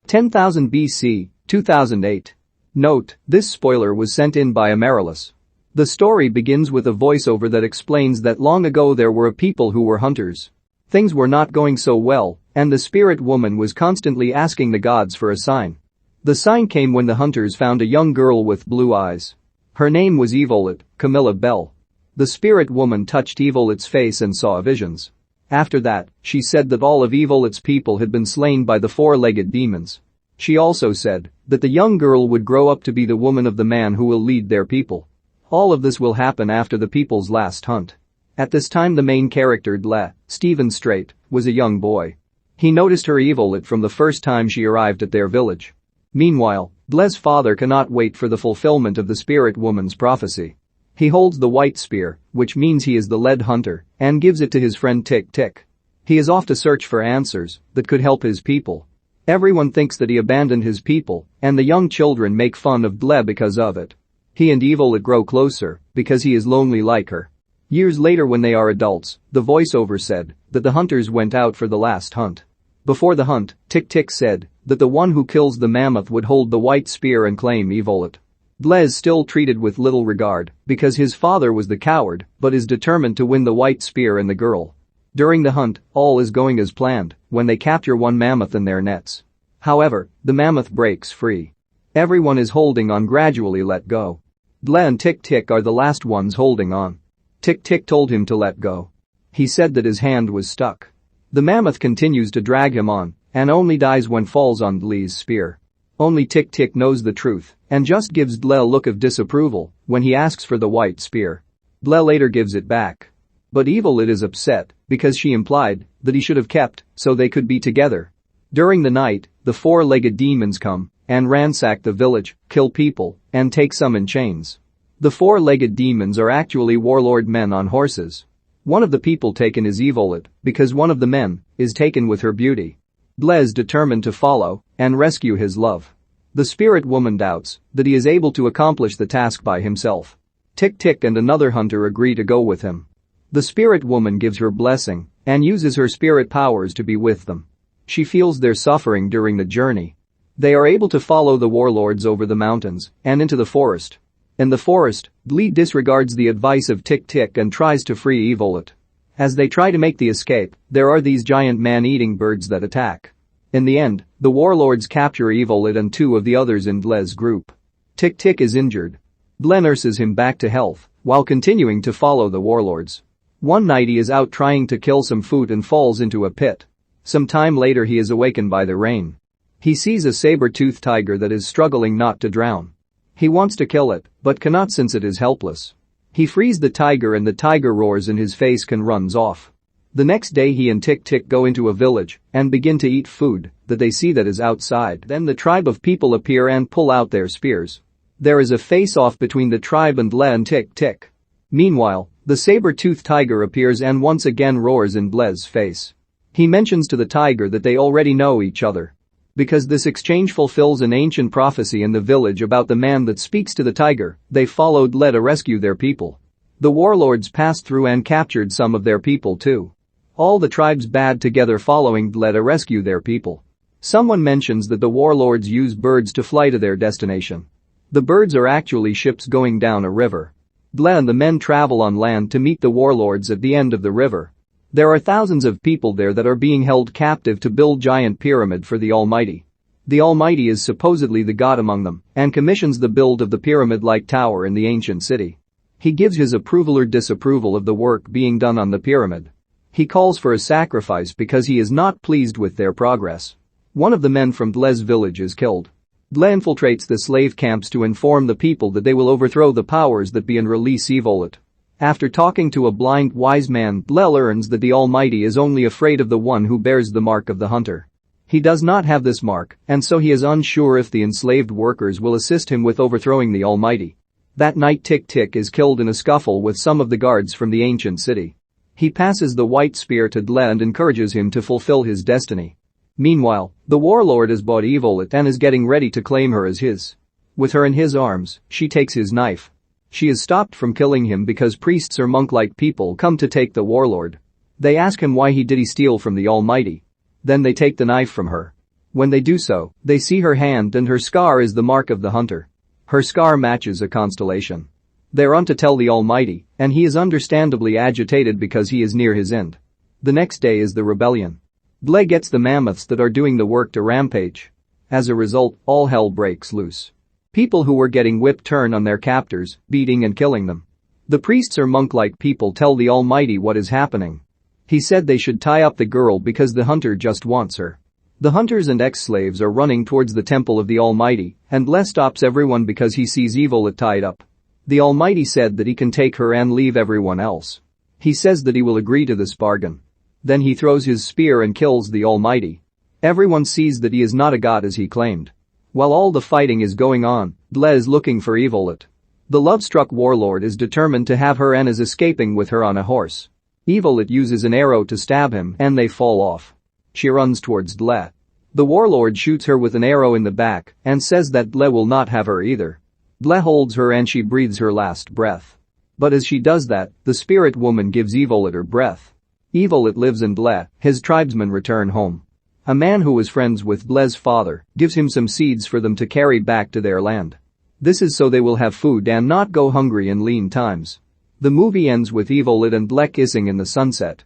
10,000 BC, 2008. Note, this spoiler was sent in by Amaryllis. The story begins with a voiceover that explains that long ago there were a people who were hunters. Things were not going so well, and the spirit woman was constantly asking the gods for a sign. The sign came when the hunters found a young girl with blue eyes. Her name was Evolet, Camilla Bell. The spirit woman touched Evolet's face and saw visions. After that, she said that all of Evolet's people had been slain by the four-legged demons. She also said that the young girl would grow up to be the woman of the man who will lead their people. All of this will happen after the people's last hunt. At this time the main character Dle, Stephen Strait, was a young boy. He noticed her Evolet from the first time she arrived at their village. Meanwhile, Dle's father cannot wait for the fulfillment of the spirit woman's prophecy. He holds the white spear, which means he is the lead hunter, and gives it to his friend Tick Tick. He is off to search for answers that could help his people. Everyone thinks that he abandoned his people, and the young children make fun of Dle because of it. He and Evolet grow closer because he is lonely like her. Years later when they are adults, the voiceover said that the hunters went out for the last hunt. Before the hunt, Tick Tick said that the one who kills the mammoth would hold the white spear and claim Evolet. Dle is still treated with little regard because his father was the coward but is determined to win the white spear and the girl. During the hunt, all is going as planned when they capture one mammoth in their nets. However, the mammoth breaks free. Everyone is holding on gradually let go. Dle and Tick Tick are the last ones holding on. Tick Tick told him to let go. He said that his hand was stuck. The mammoth continues to drag him on and only dies when falls on Dle's spear. Only Tick Tick knows the truth and just gives Dle a look of disapproval when he asks for the white spear. Dle later gives it back. But Evolet is upset because she implied that he should have kept so they could be together. During the night, the four-legged demons come and ransack the village, kill people, and take some in chains. The four-legged demons are actually warlord men on horses. One of the people taken is Evolet because one of the men is taken with her beauty. Dle is determined to follow and rescue his love. The spirit woman doubts that he is able to accomplish the task by himself. Tick Tick and another hunter agree to go with him. The spirit woman gives her blessing and uses her spirit powers to be with them. She feels their suffering during the journey. They are able to follow the warlords over the mountains and into the forest. In the forest, Dle disregards the advice of Tick Tick and tries to free Evolet. As they try to make the escape, there are these giant man-eating birds that attack. In the end, the warlords capture Evolet and two of the others in Dle's group. Tick Tick is injured. Dle nurses him back to health while continuing to follow the warlords. One night he is out trying to kill some food and falls into a pit. Some time later he is awakened by the rain. He sees a saber-toothed tiger that is struggling not to drown. He wants to kill it, but cannot since it is helpless. He frees the tiger and the tiger roars in his face and runs off. The next day he and Tick Tick go into a village and begin to eat food that they see that is outside. Then the tribe of people appear and pull out their spears. There is a face-off between the tribe and Dle and Tick Tick. Meanwhile, the saber-toothed tiger appears and once again roars in Dle's face. He mentions to the tiger that they already know each other. Because this exchange fulfills an ancient prophecy in the village about the man that speaks to the tiger, they followed Dle to rescue their people. The warlords passed through and captured some of their people too. All the tribes band together following Dle to rescue their people. Someone mentions that the warlords use birds to fly to their destination. The birds are actually ships going down a river. Dle and the men travel on land to meet the warlords at the end of the river. There are thousands of people there that are being held captive to build giant pyramid for the Almighty. The Almighty is supposedly the god among them and commissions the build of the pyramid-like tower in the ancient city. He gives his approval or disapproval of the work being done on the pyramid. He calls for a sacrifice because he is not pleased with their progress. One of the men from Dle's village is killed. Dle infiltrates the slave camps to inform the people that they will overthrow the powers that be and release Evolet. After talking to a blind wise man, Dle learns that the Almighty is only afraid of the one who bears the mark of the hunter. He does not have this mark, and so he is unsure if the enslaved workers will assist him with overthrowing the Almighty. That night Tick Tick is killed in a scuffle with some of the guards from the ancient city. He passes the white spear to Dle and encourages him to fulfill his destiny. Meanwhile, the warlord has bought Evolet and is getting ready to claim her as his. With her in his arms, she takes his knife. She is stopped from killing him because priests or monk-like people come to take the warlord. They ask him why he did steal from the Almighty. Then they take the knife from her. When they do so, they see her hand and her scar is the mark of the hunter. Her scar matches a constellation. They're on to tell the Almighty, and he is understandably agitated because he is near his end. The next day is the rebellion. Ble gets the mammoths that are doing the work to rampage. As a result, all hell breaks loose. People who were getting whipped turn on their captors, beating and killing them. The priests or monk-like people tell the Almighty what is happening. He said they should tie up the girl because the hunter just wants her. The hunters and ex-slaves are running towards the temple of the Almighty, and Ble stops everyone because he sees Evolet tied up. The Almighty said that he can take her and leave everyone else. He says that he will agree to this bargain. Then he throws his spear and kills the Almighty. Everyone sees that he is not a god as he claimed. While all the fighting is going on, Ble is looking for Evolet. The love-struck warlord is determined to have her and is escaping with her on a horse. Evolet uses an arrow to stab him and they fall off. She runs towards Ble. The warlord shoots her with an arrow in the back and says that Ble will not have her either. Ble holds her and she breathes her last breath. But as she does that, the spirit woman gives Evolet her breath. Evolet lives in Ble, his tribesmen return home. A man who was friends with Ble's father gives him some seeds for them to carry back to their land. This is so they will have food and not go hungry in lean times. The movie ends with Evolet and Ble kissing in the sunset.